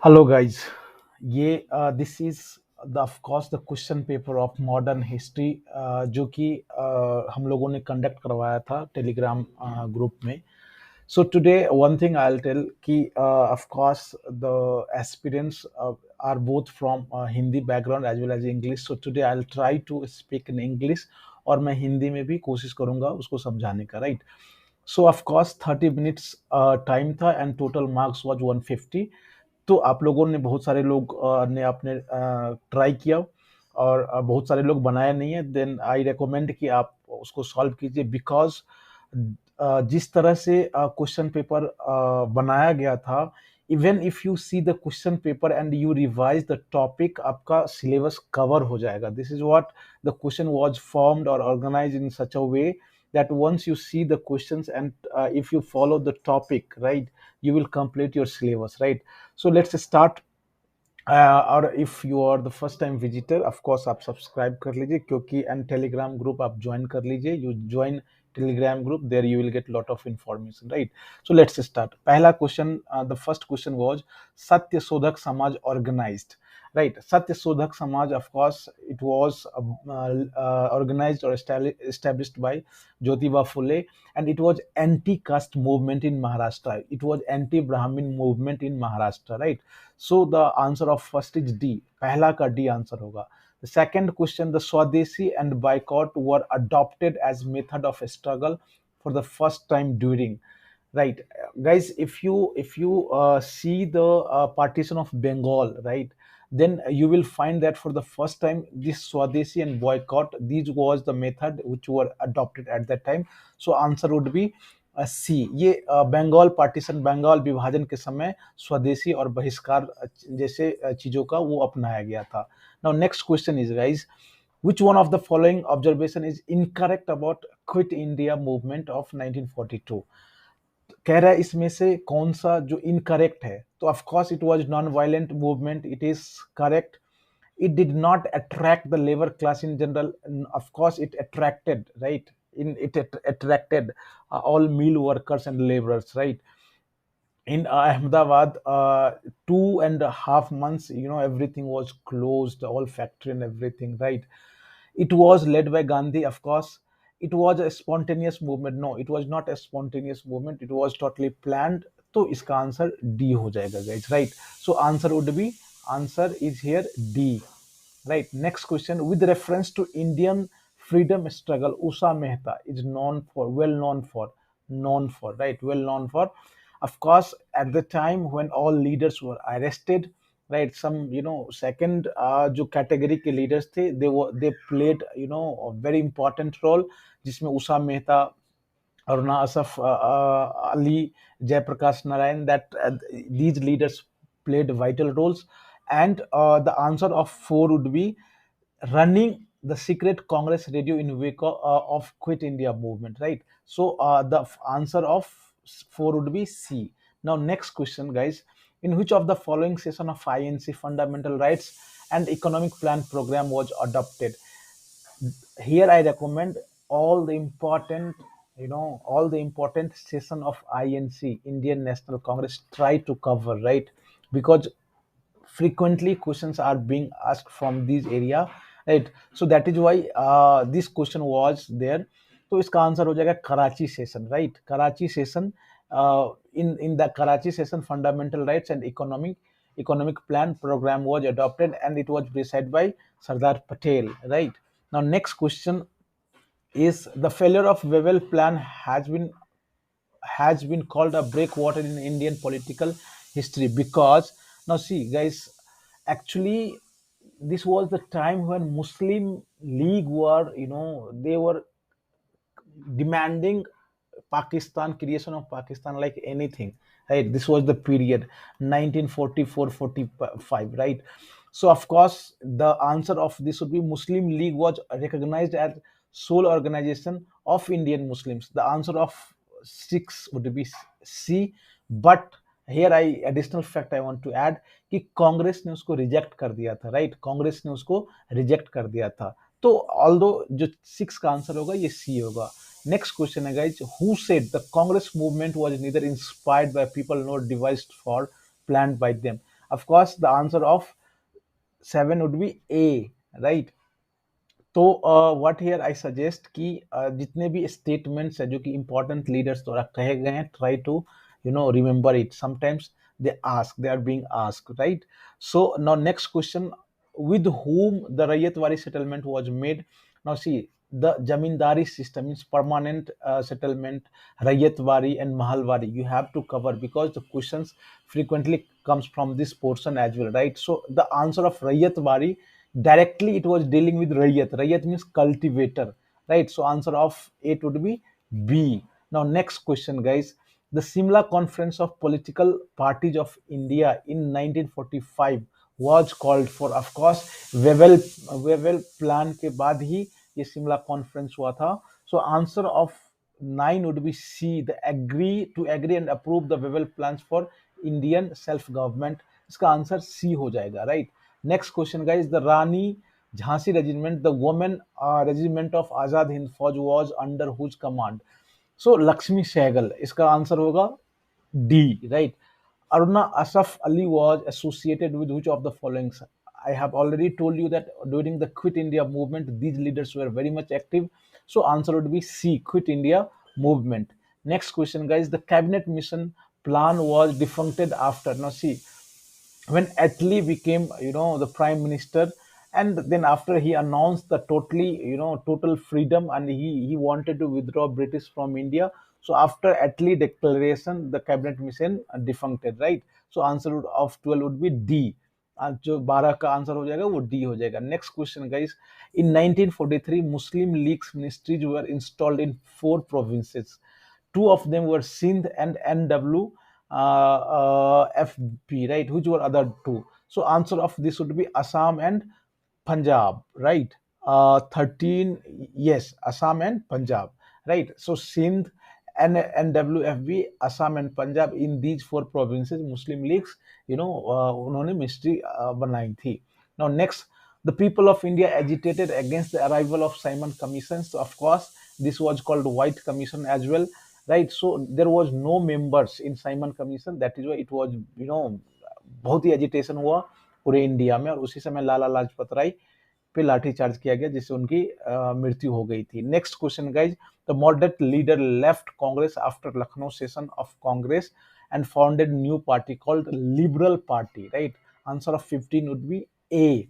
Hello guys. ये this is the of course the question paper of modern history जो कि हम लोगों ने कंडक्ट करवाया था टेलीग्राम ग्रुप में। So today one thing I will tell कि of course the aspirants are both from Hindi background as well as English. So today I will try to speak in English और मैं हिंदी में भी कोशिश करूंगा उसको समझाने का, right. So of course 30 minutes time था एंड टोटल मार्क्स वाज 150। तो आप लोगों ने बहुत सारे लोग ने आपने ट्राई किया और बहुत सारे लोग बनाया नहीं है, देन आई रिकमेंड कि आप उसको सॉल्व कीजिए बिकॉज जिस तरह से क्वेश्चन पेपर बनाया गया था, even if you see the question paper and you revise the topic, आपका सिलेबस कवर हो जाएगा। This is what the question was formed और organised in such a way that once you see the questions and if you follow the topic right, you will complete your syllabus, right? So let's start। और if you are the first time visitor, of course आप subscribe कर लीजिए क्योंकि and Telegram group आप join कर लीजिए। You join Telegram group, there you will get lot of information, right. So let's start. पहला question, the first question was Satya Shodhak Samaj organised, right. Satya Shodhak Samaj, of course it was organized or established by Jyotiba Phule, and it was anti-caste movement in Maharashtra. It was anti-Brahmin movement in Maharashtra, right? So the answer of first is D. पहला का D answer होगा। The second question, the Swadeshi and boycott were adopted as method of struggle for the first time during, right? Guys, if you see the partition of Bengal, right, then you will find that for the first time this Swadeshi and boycott, these was the method which were adopted at that time। So answer would be सी। ये Bengal partition, Bengal विभाजन के समय स्वदेशी और बहिष्कार जैसे चीजों का वो अपनाया गया था। Now next question is guys, which one of the following observation is incorrect about quit india movement of 1942? कह रहा है इसमें से कौन सा जो इनकरेक्ट है, तो of course it was non violent movement, it is correct. It did not attract the labor class in general. Of course it attracted, right? Attracted all mill workers and laborers, right? In Ahmedabad, 2.5 months, everything was closed, all factory and everything, right? It was led by Gandhi, of course. It was a spontaneous movement. No, it was not a spontaneous movement, it was totally planned। तो इसका answer D हो जाएगा guys, right. So answer would be, answer is here D, right। Next question, with reference to Indian freedom struggle, Usha Mehta is known for, right, well known for, of course, at the time when all leaders were arrested, right? Some second जो category के leaders थे, they played a very important role, जिसमें Usha Mehta, Aruna Asaf, Ali, Jayaprakash Narayan, that these leaders played vital roles। And the answer of 4 would be running the secret Congress radio in wake of Quit India movement, right? So the answer of 4 would be C. Now next question, guys. In which of the following session of INC fundamental rights and economic plan program was adopted? Here I recommend all the important, all the important session of INC, Indian National Congress, try to cover, right? Because frequently questions are being asked from this area, right? So that is why this question was there। तो इसका answer हो जाएगा Karachi session, right. Karachi session, in the Karachi session fundamental rights and economic plan program was adopted and it was presided by Sardar Patel, right? Now next question is, the failure of Wavell plan has been called a breakwater in Indian political history because, now see guys, actually this was the time when Muslim League were, they were demanding Pakistan, creation of Pakistan like anything, right? This was the period 1944-45, right? So of course the answer of this would be Muslim League was recognized as sole organization of Indian Muslims। The answer of 6 would be C। But here I additional fact I want to add कि कांग्रेस ने उसको reject कर दिया था, right. Congress ने उसको reject कर दिया था। तो ऑल्दो जो 6 का आंसर होगा ये सी होगा। नेक्स्ट क्वेश्चन है guys, who said the Congress movement was neither inspired by people not devised for planned bye them? Of course, the answer of 7 would be A, right? तो व्हाट हियर आई सजेस्ट कि जितने भी statements है जो कि important leaders द्वारा कहे गए हैं, try to remember it. Sometimes they are being ask, right? So now next question, with whom the Rayatwari settlement was made. Now see, the Jamindari system is permanent settlement, Rayatwari and Mahalwari. You have to cover because the questions frequently comes from this portion as well, right? So the answer of Rayatwari, directly it was dealing with Rayat. Rayat means cultivator, right? So answer of it would be B. Now next question, guys. The Simla Conference of Political Parties of India in 1945 was called for. Of course, Wavell plan के बाद ही ये Shimla conference हुआ था. So answer of 9 would be C. The agree and approve the Wavell plans for Indian self government. इसका answer C हो जाएगा, right? Next question, guys. The Rani Jhansi Regiment, the women regiment of Azad Hind Fauj was under whose command? So Lakshmi Sehgal. इसका answer होगा D, right? Aruna Asaf Ali was associated with which of the following? I have already told you that during the Quit India movement, these leaders were very much active. So answer would be C, Quit India movement. Next question, guys. The cabinet mission plan was defuncted after. Now see, when Attlee became, the prime minister, and then after he announced the total freedom, and he wanted to withdraw British from India. So after Attlee declaration, the cabinet mission defuncted, right? So answer of 12 would be D. जो 12 का answer हो जाएगा वो D हो जाएगा. Next question, guys. In 1943, Muslim League's ministries were installed in 4 provinces. Two of them were Sindh and NW FP, right? Which were other two? So answer of this would be Assam and Punjab, right? 13, yes, Assam and Punjab, right? So Sindh and NWFB, Assam and Punjab, in these 4 provinces, Muslim leagues, उन्होंने ministry बनाई थी. Now next, the people of India agitated against the arrival of Simon Commission. So of course, this was called White Commission as well, right? So there was no members in Simon Commission. That is why it was, बहुत ही agitation हुआ पूरे India में, और उसी समय लाला लाजपत राय पे लाठी charge किया गया, जिससे उनकी मृत्यु हो गई थी. Next question, guys. The moderate leader left Congress after Lucknow session of Congress and founded new party called Liberal Party, right? Answer of 15 would be A.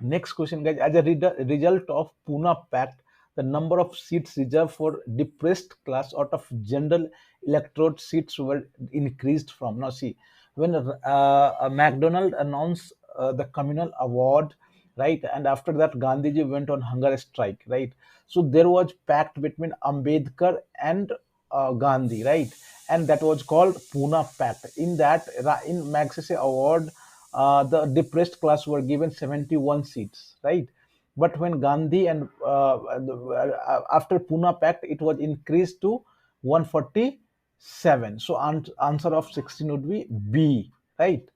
Next question, guys. As a result of Pune Pact, the number of seats reserved for depressed class out of general electorate seats were increased from. Now, see, when McDonald announced the communal award, right, and after that Gandhiji went on hunger strike, right? So there was pact between Ambedkar and Gandhi, right? And that was called Pune Pact. In that, in Magsaysay award, the depressed class were given 71 seats, right? But when Gandhi and after Pune Pact, it was increased to 147. So answer of 16 would be B, right?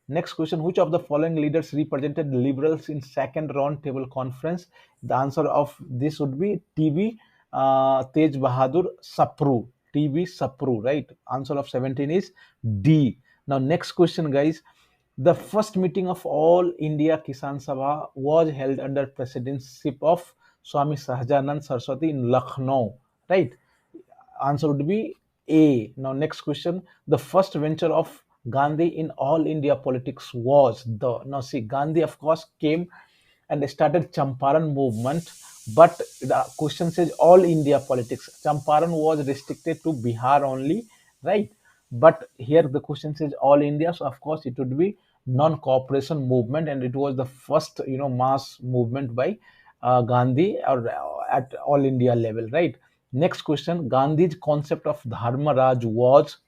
Next question, which of the following leaders represented liberals in second round table conference? The answer of this would be TB Tej Bahadur Sapru. TB Sapru, right? Answer of 17 is D. Now next question, guys. The first meeting of All India Kisan Sabha was held under presidency of Swami Sahajanand Saraswati in Lucknow, right? Answer would be A. Now next question. The first venture of Gandhi in all India politics was the. Now see, Gandhi of course came and started Champaran movement, but the question says all India politics. Champaran was restricted to Bihar only, right? But here the question says all India, so of course it would be non-cooperation movement, and it was the first mass movement by Gandhi, or at all India level, right? Next question, Gandhi's concept of Dharma Raj was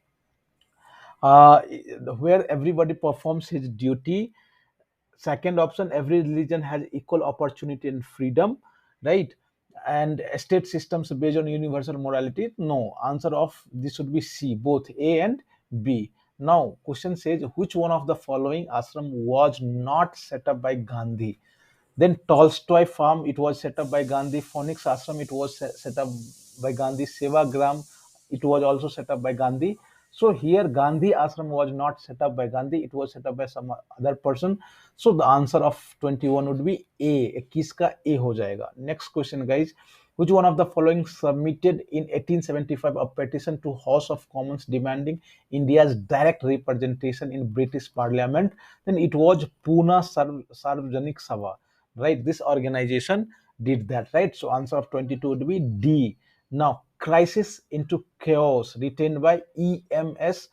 uh, where everybody performs his duty. Second option, every religion has equal opportunity and freedom, right? And state systems based on universal morality. No, answer of this would be C, both A and B. Now question says, which one of the following ashram was not set up by Gandhi? Then Tolstoy farm, it was set up by Gandhi. Phoenix ashram, it was set up by Gandhi. Sevagram, it was also set up by Gandhi. So here Gandhi Ashram was not set up by Gandhi, it was set up by some other person. So the answer of 21 would be A. 21 का A हो जाएगा. Next question guys, which one of the following submitted in 1875 a petition to House of Commons demanding India's direct representation in British Parliament? Then it was Pune Sarvajanik Sabha, right? This organization did that, right? So answer of 22 would be D. Now, Crisis into Chaos, written by EMS,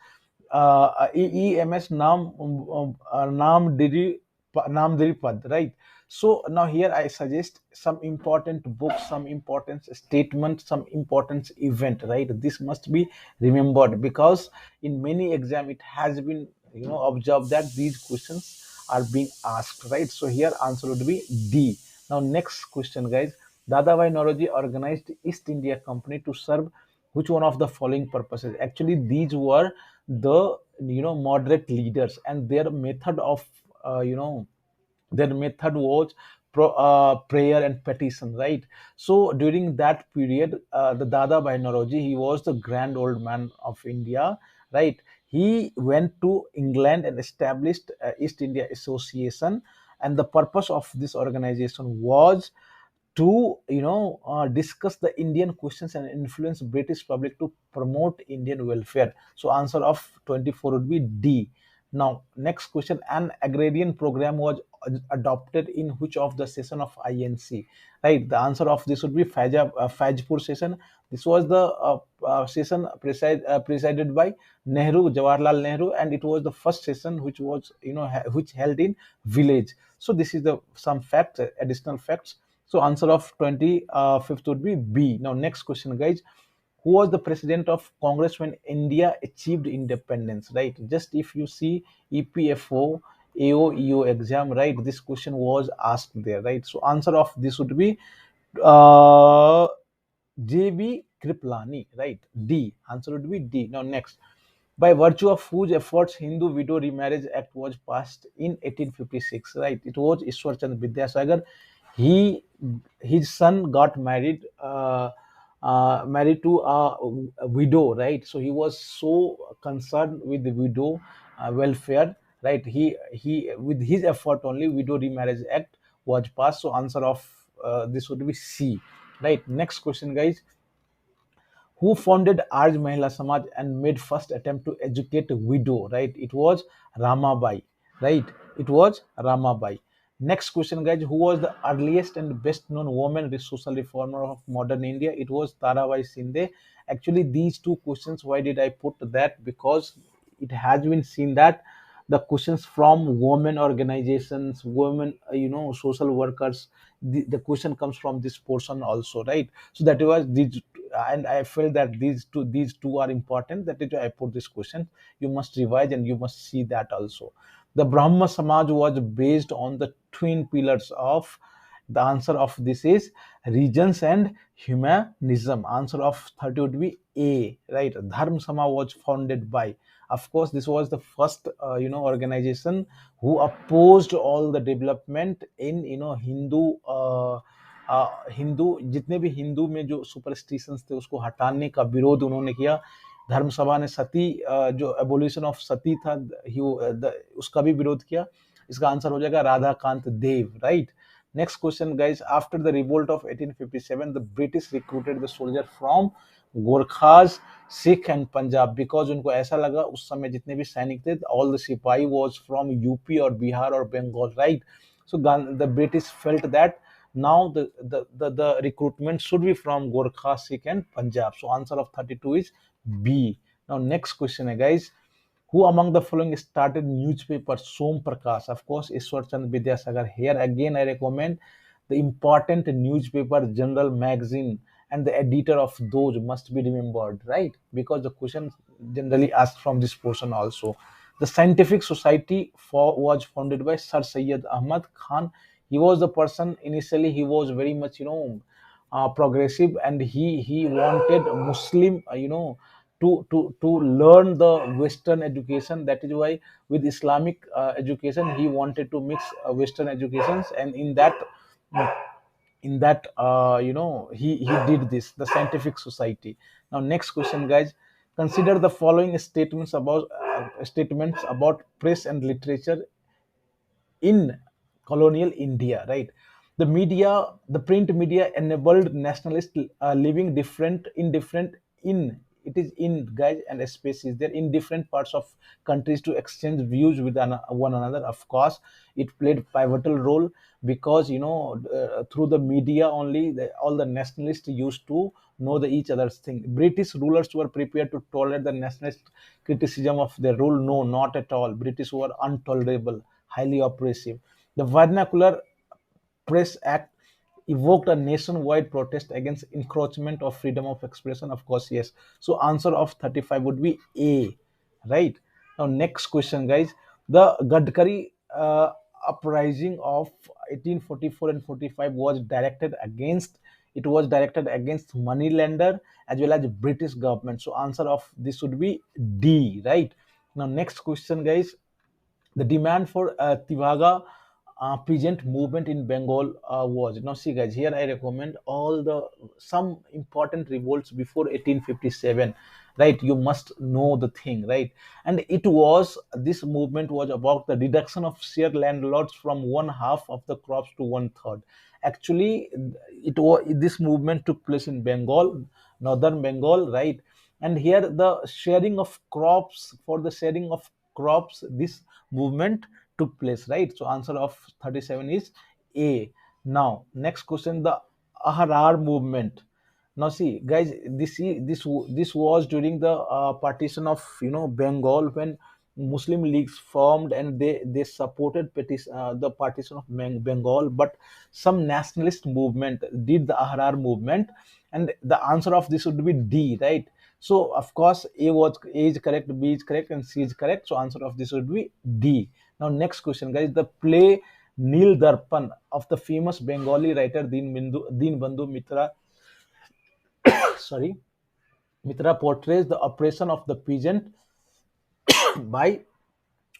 EMS Namdiri Pad, right? So now here I suggest some important books, some important statement, some important event, right? This must be remembered because in many exam it has been observed that these questions are being asked, right? So here answer would be D. Now next question, guys. Dadabhai Naoroji organized East India Company to serve which one of the following purposes? Actually, these were the moderate leaders, and their method was prayer and petition, right? So during that period, the Dada Bhai Naoroji, he was the grand old man of India, right? He went to England and established East India Association, and the purpose of this organization was to discuss the Indian questions and influence British public to promote Indian welfare. So answer of 24 would be D. Now next question, an agrarian program was adopted in which of the session of INC, right? The answer of this would be Fajpur session. This was the session presided by Nehru, Jawaharlal Nehru, and it was the first session which was which held in village. So this is the some facts, additional facts. So answer of 25th would be B. Now next question, guys. Who was the president of Congress when India achieved independence? Right. Just if you see EPFO, AOEO exam, right? This question was asked there, right? So answer of this would be uh, JB Kriplani, right? D. Answer would be D. Now next. By virtue of whose efforts Hindu Widow Remarriage Act was passed in 1856, right? It was Ishwar Chand Vidyasagar. He his son got married to a widow, right? So he was so concerned with the widow welfare, right? He with his effort only Widow Remarriage Act was passed. So answer of this would be C, right? Next question, guys. Who founded Arj Mahila Samaj and made first attempt to educate a widow, right? It was Ramabai, right? It was Ramabai. Next question, guys. Who was the earliest and best known woman social reformer of modern India? It was Tarabai Sinde. Actually, these two questions, why did I put that? Because it has been seen that the questions from women organizations, women, social workers, the question comes from this portion also, right? So that was these, and I felt that these two are important. That is why I put this question. You must revise and you must see that also. The Brahma Samaj was based on the twin pillars of, the answer of this is regions and humanism. Answer of 30 would be A, right? Dharm Sama was founded by, of course, this was the first organization who opposed all the development in Hindu, जितने भी हिंदू में जो superstitions थे उसको हटाने का विरोध उन्होंने किया. धर्म सभा ने सती जो एबोल्यूशन ऑफ सती था उसका भी विरोध किया. इसका आंसर हो जाएगा Radhakant Deb, right? Next question, guys. After the revolt of 1857 the British recruited the soldier from Gorkhas, Sikh and Punjab, because उनको ऐसा लगा उस समय जितने भी सैनिक थे all the sipahi was from UP और बिहार और Bengal, right? So the British felt that now the recruitment should be from Gorkha, Sikh and Punjab. So answer of 32 is B. Now next question, guys. Who among the following started newspaper Som Prakash? Of course, Ishwar Chand Vidyasagar. Here again I recommend the important newspaper, General Magazine, and the editor of those must be remembered, right? Because the question generally asked from this portion also. The Scientific Society was founded by Sir Syed Ahmad Khan. He was the person initially. He was very much progressive, and he wanted Muslim to learn the Western education. That is why with Islamic education he wanted to mix Western educations, and in that he did this, the Scientific Society. Now next question, guys. Consider the following statements about press and literature in colonial India, right? The print media enabled nationalists living different, indifferent in it is in guys and species. They're in different parts of countries to exchange views with one another. Of course, it played pivotal role because through the media only all the nationalists used to know each other's thing. British rulers were prepared to tolerate the nationalist criticism of their rule. No, not at all. British were intolerable, highly oppressive. The Vernacular Press Act evoked a nationwide protest against encroachment of freedom of expression. Of course, yes. So answer of 35 would be A, right? Now next question, guys. The Gadkari uprising of 1844 and 45 was directed against moneylender as well as British government. So answer of this would be D, right? Now next question, guys. The demand for Tivaga peasant movement in Bengal was. Now, see, guys, here I recommend some important revolts before 1857. Right, you must know the thing, right? And this movement was about the reduction of share landlords from one half of the crops to one third. Actually, this movement took place in Bengal, northern Bengal, right? And here for the sharing of crops, this movement took place, right? So answer of 37 is A. Now next question, the Ahrar movement. Now see, guys, this was during the partition of Bengal, when Muslim leagues formed and they supported the partition of Bengal, but some nationalist movement did the Ahrar movement, and the answer of this would be D, right? So of course A is correct, B is correct, and C is correct. So answer of this would be D. Now next question, guys. The play Nil Darpan of the famous Bengali writer Dinbandhu Mitra, sorry, Mitra portrays the oppression of the peasant by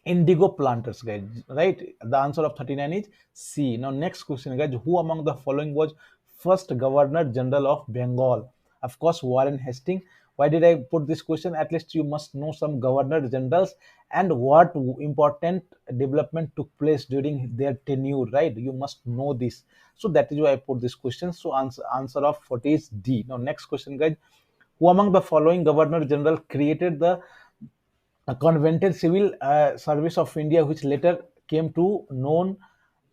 indigo planters, guys, right? The answer of 39 is C. Now next question, guys. Who among the following was first Governor General of Bengal? Of course, Warren Hastings. Why did I put this question? At least you must know some governor generals and what important development took place during their tenure, right? You must know this. So that is why I put this question. So answer of 40 is D. Now next question, guys. Who among the following governor general created the convented civil service of India, which later came to known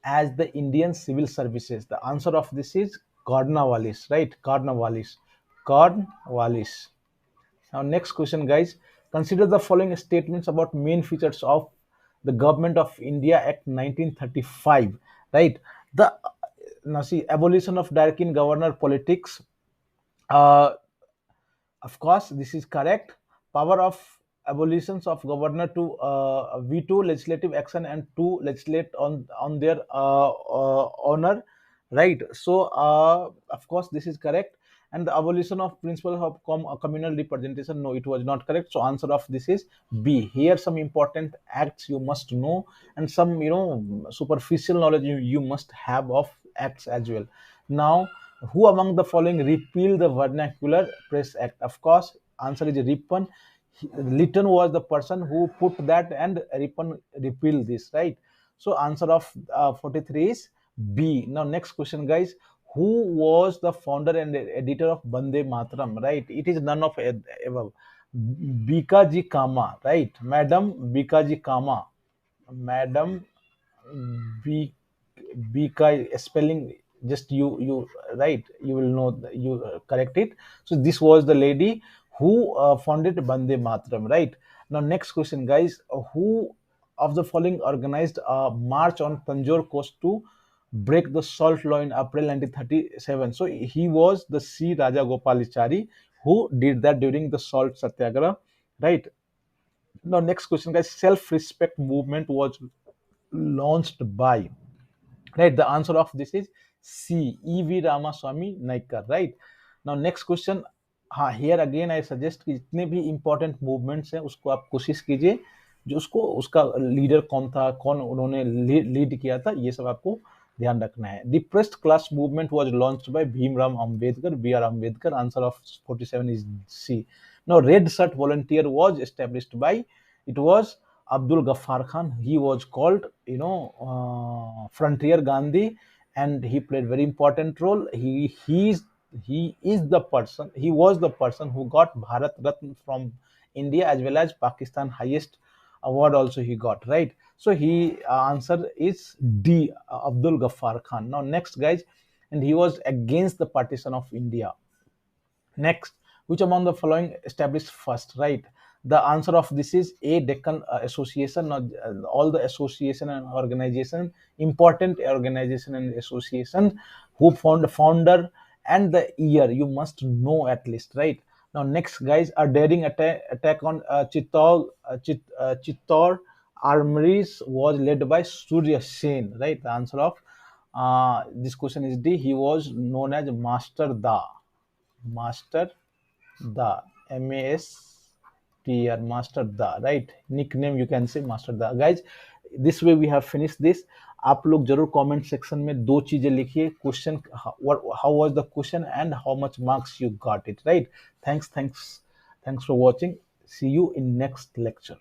as the Indian Civil Services? The answer of this is Cornwallis, right? Cornwallis. Now, next question, guys. Consider the following statements about main features of the Government of India Act 1935, right? The Now see, abolition of direct in governor politics. Uh, of course, this is correct. Power of abolitions of governor to veto legislative action and to legislate on their honor, right? So, of course, this is correct. And the abolition of principle of communal representation. No, it was not correct. So, answer of this is B. Here, some important acts you must know, and some superficial knowledge you must have of acts as well. Now, who among the following repealed the Vernacular Press Act? Of course, answer is Ripon. Lytton was the person who put that, and Ripon repealed this, right? So answer of 43 is B. Now next question, guys. Who was the founder and editor of Bande Mataram? Right? It is none of above. Bikaji Kama, right? Madam Bikaji Kama. Madam B Bika spelling, just you right, you will know you correct it. So this was the lady who founded Bande Mataram, right? Now next question, guys. Who of the following organized a march on Tanjore coast to break the salt law in April 1937? So he was the C Raja Gopalachari who did that during the salt satyagraha, right? Now next question, guys. Self-respect movement was launched by, right? The answer of this is C. E.V. Ramaswamy Naikar, right? Now next question. हाँ, here again I suggest कि जितने भी important movements हैं उसको आप कोशिश कीजिए, जो उसका लीडर कौन था, कौन उन्होंने लीड किया था, ये सब आपको ध्यान रखना है. Depressed class movement was launched by Bhimram Ambedkar, B.R. Ambedkar. Answer of 47 is C. Now, Red Shirt Volunteer was established by, it was Abdul Ghaffar Khan. He was called, Frontier Gandhi, and he played very important role. He is the person, he was the person who got Bharat Ratna from India, as well as Pakistan highest award also he got, right? So he answer is D, Abdul Ghaffar Khan. Now next, guys, and he was against the partition of India. Next, which among the following established first, right? The answer of this is A, Deccan Association. Now, all the association and organization, important organization and association, who found the founder and the year, you must know at least, right? Now, next, guys, a daring attack on Chittor armories was led by Surya Sen, right? The answer of this question is D. He was known as Master Da. Master Da, MASTR, Master Da, right? Nickname you can say Master Da. Guys, this way we have finished this. आप लोग जरूर comment section में दो चीजें लिखिए, question how was the question and how much marks you got it, right? Thanks for watching. See you in next lecture.